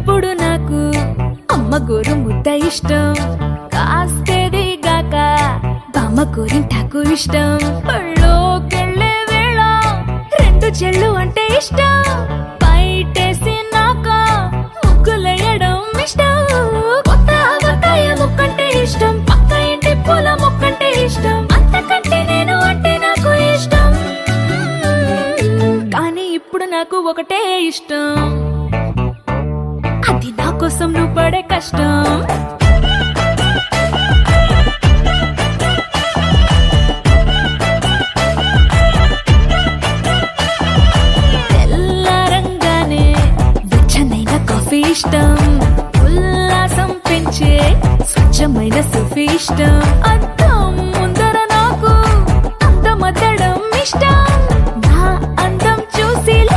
ఇప్పుడు నాకు అమ్మ గోరు ముద్ద ఇష్టం, కాస్తేది గాక బామ్మ గోరింటాకు ఇష్టం. పళ్ళోకెళ్ళే వేళ రెండు చెళ్ళు అంటే ఇష్టం, బయటేసి నాక ముగ్గులేయడం ఇష్టం. కొత్త ఆవకాయ ముక్కంటే ఇష్టం, పక్క ఇంటి పూల మొక్కంటే ఇష్టం, అంతకంటే నేను అంటే నాకు ఇష్టం. కానీ ఇప్పుడు నాకు ఒకటే ఇష్టం, అది నా కోసం నువ్వు పడే కష్టం. తెల్లారంగానే వెచ్చనైన కాఫీ ఇష్టం, ఉల్లాసం పెంచే స్వచ్ఛమైన సూఫీ ఇష్టం.